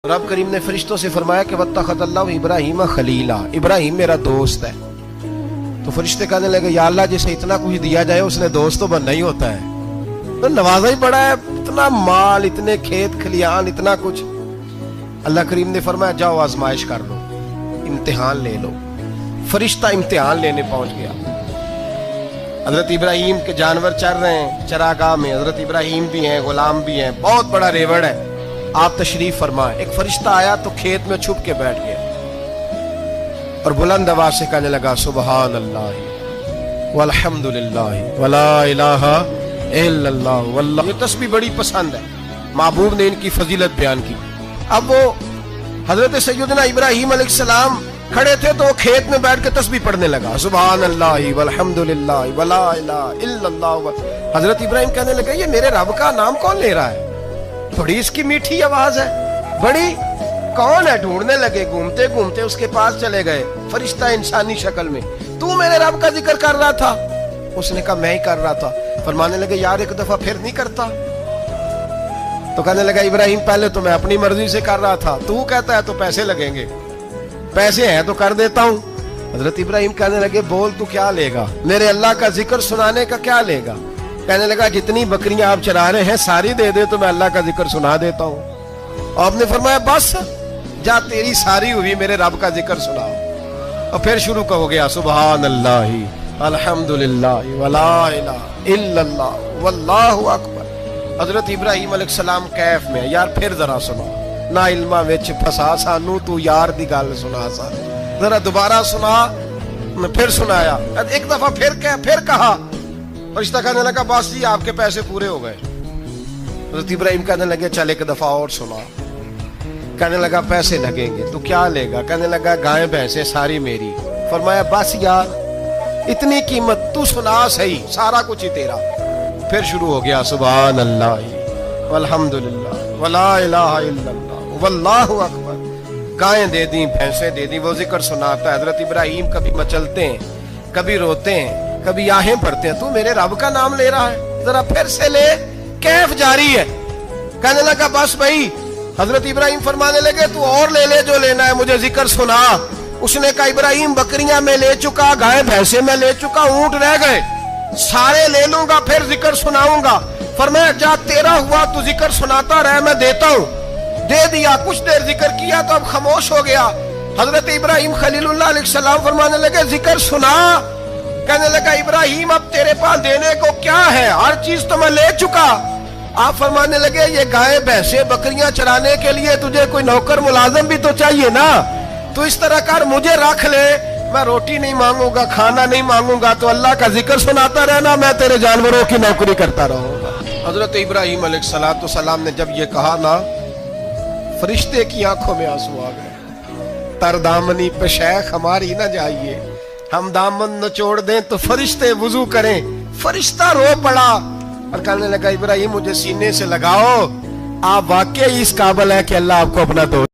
रब करीम ने फरिश्तों से फरमाया कि वत्तखज़ल्लाहु इब्राहीम खलीला, इब्राहिम मेरा दोस्त है। तो फरिश्ते कहने लगे या अल्लाह जिसे इतना कुछ दिया जाए उसने दोस्त तो बनना ही होता है, तो नवाजा ही बड़ा है, इतना माल, इतने खेत खलियान, इतना कुछ। अल्लाह करीम ने फरमाया जाओ आजमाइश कर लो, इम्तिहान ले लो। फरिश्ता इम्तिहान लेने पहुंच गया। हजरत इब्राहिम के जानवर चर रहे हैं चरागाह में, हजरत इब्राहिम भी हैं, गुलाम भी हैं, बहुत बड़ा रेवड़ है। आप तशरीफ फरमाए। एक फरिश्ता आया तो खेत में छुप के बैठ गया और बुलंद आवाज से कहने लगा सुबहान अल्लाह वल्हम्दुलिल्लाह वला इलाहा इल्लल्लाह वल्लाह। ये तस्बीह बड़ी पसंद है, महबूब ने इनकी फजीलत बयान की। अब वो हजरत सैयदना इब्राहिम अलैहिस्सलाम खड़े थे तो वो खेत में बैठ के तस्बीह पढ़ने लगा सुबहान अल्लाह वल्हम्दुलिल्लाह वला इलाहा इल्लल्लाह। हजरत इब्राहिम कहने लगे ये मेरे रब का नाम कौन ले रहा है, बड़ी इसकी मीठी आवाज है, बड़ी कौन है। ढूंढने लगे, घूमते घूमते उसके पास चले गए। फरिश्ता इंसानी शक्ल में, तू मेरे रब का जिक्र कर रहा था? उसने कहा मैं ही कर रहा था। फरमाने लगे यार एक दफा फिर नहीं करता? तो कहने लगा इब्राहिम पहले तो मैं अपनी मर्जी से कर रहा था, तू कहता है तो पैसे लगेंगे, पैसे हैं तो कर देता हूं। हजरत इब्राहिम कहने लगे बोल तू क्या लेगा, मेरे अल्लाह का जिक्र सुनाने का क्या लेगा? कहने लगा जितनी बकरियां आप चरा रहे हैं सारी दे दे तो मैं अल्लाह का जिक्र सुना देता हूं। और आपने फरमाया बस जा तेरी सारी हुई, मेरे रब का जिक्र सुनाओ। और फिर शुरू हो गया सुबहान अल्लाह अल्हम्दुलिल्लाह वला इलाहा इल्लल्लाह वल्लाहु अकबर। हजरत इब्राहिम अलैहिस्सलाम कैफ में, यार फिर जरा सुना, ना इल्मा विच फसा सानू, तू यार दी गल सुना सा, जरा दोबारा सुना। मैं फिर सुनाया, एक दफा फिर कहा। फरिश्ता कहने लगा बस जी आपके पैसे पूरे हो गए। हज़रत इब्राहिम कहने लगे चल एक दफा और सुना। कहने लगा पैसे लगेंगे, तो क्या लेगा? कहने लगा गाय भैंसे सारी मेरी। फरमाया बस यार इतनी कीमत, तू सुना सही, सारा कुछ ही तेरा। फिर शुरू हो गया सुभान अल्लाह वल्हम्दुलिल्लाह वला इलाहा इल्लल्लाह वल्लाहु अकबर। गायें दे दी, भैंसे दे दी, वो जिक्र सुनाता है। हजरत इब्राहिम कभी मचलते हैं, कभी रोते हैं, कभी आहें भरते हैं, तू मेरे रब का नाम ले रहा है, जरा फिर से ले। कैफ जारी है। कहने लगा बस भाई। हजरत इब्राहिम फरमाने लगे तू और ले ले जो लेना है, मुझे जिक्र सुना। उसने कहा इब्राहिम बकरियां मैं ले चुका, गाय भैंसे मैं ले चुका, ऊंट रह गए, सारे ले लूंगा फिर जिक्र सुनाऊंगा। फरमाया जा तेरा हुआ तू जिक्र सुनाता रहे, मैं देता हूं। दे दिया, कुछ देर जिक्र किया तो अब खामोश हो गया। हजरत इब्राहिम खलीलुल्लाह अलैहिस्सलाम फरमाने लगे जिक्र सुना। कहने लगा इब्राहिम अब तेरे पास देने को क्या है, हर चीज तो मैं ले चुका। आप फरमाने लगे ये गाय भैंसे बकरियां चराने के लिए तुझे कोई नौकर मुलाजिम भी तो चाहिए ना, तो इस तरह कर मुझे रख ले, मैं रोटी नहीं मांगूंगा, खाना नहीं मांगूंगा, तो अल्लाह का जिक्र सुनाता रहना, मैं तेरे जानवरों की नौकरी करता रहूंगा। हजरत इब्राहिम अलैहिस्सलाम ने जब ये कहा ना, फरिश्ते की आंखों में आंसू आ गए। तरदामनी पे शैख हमारी ना जाइए, हम दामन नचोड़ दें तो फरिश्ते वुजू करें। फरिश्ता रो पड़ा और कहने लगा इब्राहिम मुझे सीने से लगाओ, आप वाकई इस काबिल है कि अल्लाह आपको अपना दोस्त